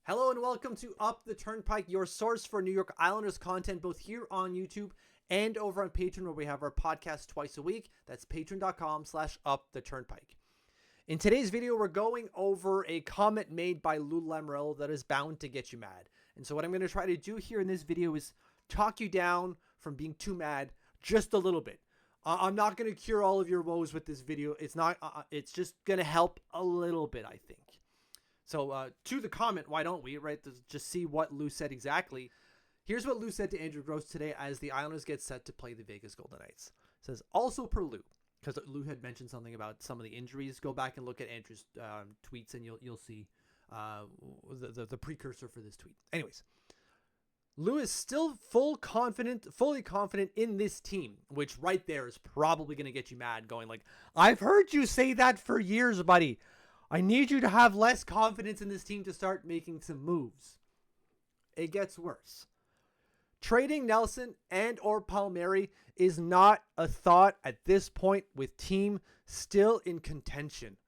Hello and welcome to Up the Turnpike, your source for New York Islanders content, both here on YouTube and over on Patreon, where we have our podcast twice a week. That's patreon.com/uptheturnpike. In today's video, we're going over a comment made by Lamoriello that is bound to get you mad. And so what I'm going to try to do here in this video is talk you down from being too mad just a little bit. I'm not going to cure all of your woes with this video. It's just going to help a little bit, I think. So to the comment, why don't we, right? Just see what Lou said exactly. Here's what Lou said to Andrew Gross today as the Islanders get set to play the Vegas Golden Knights. It says, also per Lou, because Lou had mentioned something about some of the injuries. Go back and look at Andrew's tweets and you'll see the precursor for this tweet. Anyways, Lou is still fully confident in this team, which right there is probably going to get you mad, going like, I've heard you say that for years, buddy. I need you to have less confidence in this team to start making some moves. It gets worse. Trading Nelson and or Palmieri is not a thought at this point with team still in contention.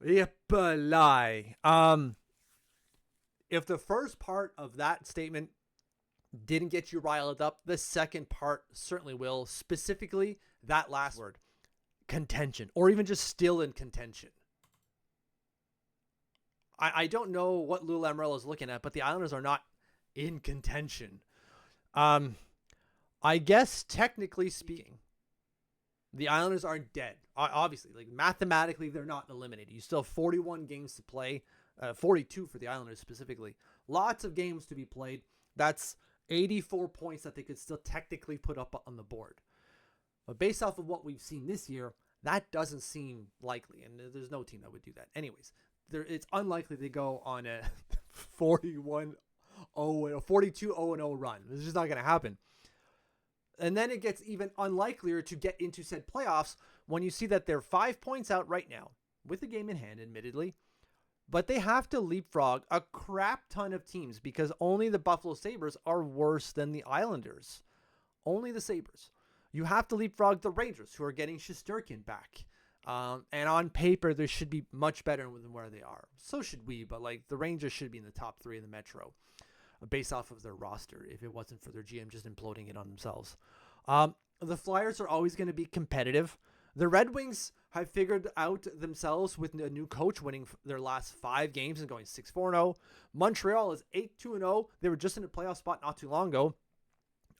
Yippee. If the first part of that statement didn't get you riled up, the second part certainly will. Specifically, that last word, contention, or even just still in contention. I don't know what Lou Lamoriello is looking at, but the Islanders are not in contention. I guess technically speaking, the Islanders aren't dead. Obviously, like mathematically, they're not eliminated. You still have 41 games to play, 42 for the Islanders specifically. Lots of games to be played. That's 84 points that they could still technically put up on the board. But based off of what we've seen this year, that doesn't seem likely, and there's no team that would do that. Anyways, it's unlikely they go on a 42-0-0 run. This is just not going to happen. And then it gets even unlikelier to get into said playoffs when you see that they're 5 points out right now, with the game in hand, admittedly. But they have to leapfrog a crap ton of teams because only the Buffalo Sabres are worse than the Islanders. Only the Sabres. You have to leapfrog the Rangers, who are getting Shesterkin back. And on paper, they should be much better than where they are. So should we, but like the Rangers should be in the top 3 in the Metro based off of their roster if it wasn't for their GM just imploding it on themselves. The Flyers are always going to be competitive. The Red Wings have figured out themselves with a new coach, winning their last 5 games and going 6-4-0. Montreal is 8-2-0. They were just in a playoff spot not too long ago.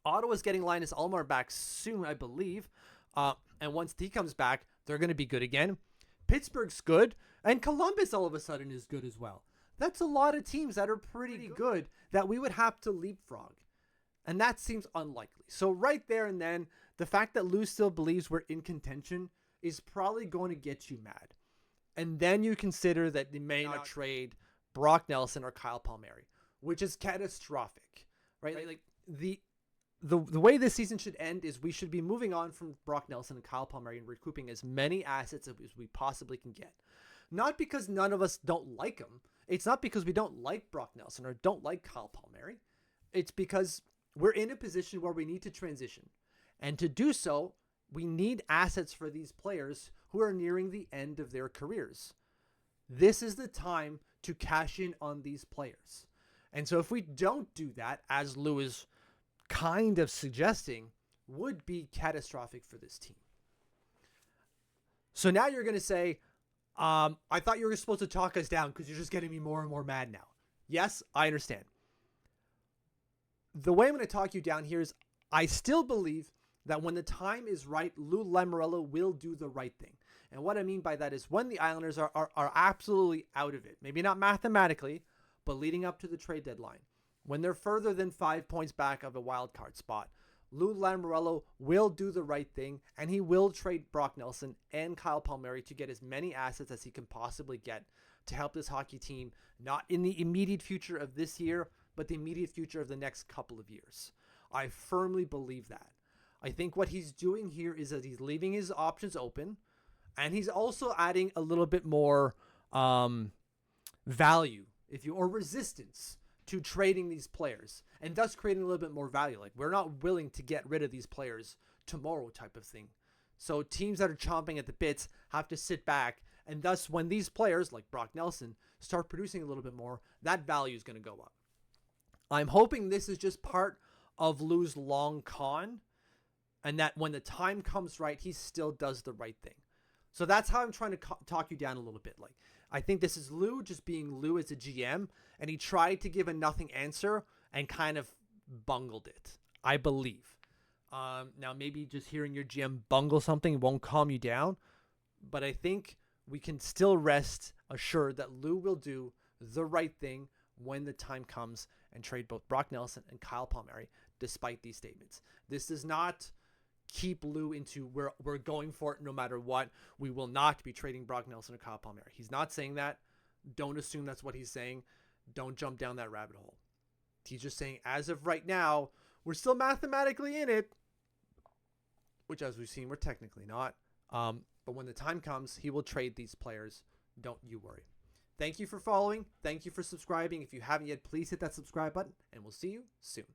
Ottawa's getting Linus Ullmark back soon, I believe. And once he comes back, they're going to be good again. Pittsburgh's good. And Columbus all of a sudden is good as well. That's a lot of teams that are pretty good that we would have to leapfrog. And that seems unlikely. So right there and then, the fact that Lou still believes we're in contention is probably going to get you mad. And then you consider that they may not trade Brock Nelson or Kyle Palmieri, which is catastrophic, right? Like the way this season should end is we should be moving on from Brock Nelson and Kyle Palmieri and recouping as many assets as we possibly can get. Not because none of us don't like them. It's not because we don't like Brock Nelson or don't like Kyle Palmieri. It's because we're in a position where we need to transition. And to do so, we need assets for these players who are nearing the end of their careers. This is the time to cash in on these players. And so if we don't do that, as Lou is kind of suggesting, would be catastrophic for this team. So now you're going to say, I thought you were supposed to talk us down because you're just getting me more and more mad now. Yes, I understand. The way I'm going to talk you down here is I still believe that when the time is right, Lou Lamoriello will do the right thing. And what I mean by that is when the Islanders are absolutely out of it, maybe not mathematically, but leading up to the trade deadline, when they're further than 5 points back of a wild card spot, Lou Lamoriello will do the right thing, and he will trade Brock Nelson and Kyle Palmieri to get as many assets as he can possibly get to help this hockey team, not in the immediate future of this year, but the immediate future of the next couple of years. I firmly believe that. I think what he's doing here is that he's leaving his options open, and he's also adding a little bit more value, or resistance to trading these players, and thus creating a little bit more value. Like, we're not willing to get rid of these players tomorrow type of thing. So teams that are chomping at the bits have to sit back And thus, when these players like Brock Nelson start producing a little bit more, that value is going to go up. I'm hoping this is just part of Lou's long con, and that when the time comes right, he still does the right thing. So that's how I'm trying to talk you down a little bit. Like, I think this is Lou just being Lou as a GM, and he tried to give a nothing answer and kind of bungled it, I believe. Now, maybe just hearing your GM bungle something won't calm you down, but I think we can still rest assured that Lou will do the right thing when the time comes and trade both Brock Nelson and Kyle Palmieri, despite these statements. This does not keep Lou into we're going for it no matter what. We will not be trading Brock Nelson or Kyle Palmieri. He's not saying that. Don't assume that's what he's saying. Don't jump down that rabbit hole. He's just saying, as of right now, we're still mathematically in it, which, as we've seen, we're technically not. But when the time comes, he will trade these players. Don't you worry. Thank you for following. Thank you for subscribing. If you haven't yet, please hit that subscribe button, and we'll see you soon.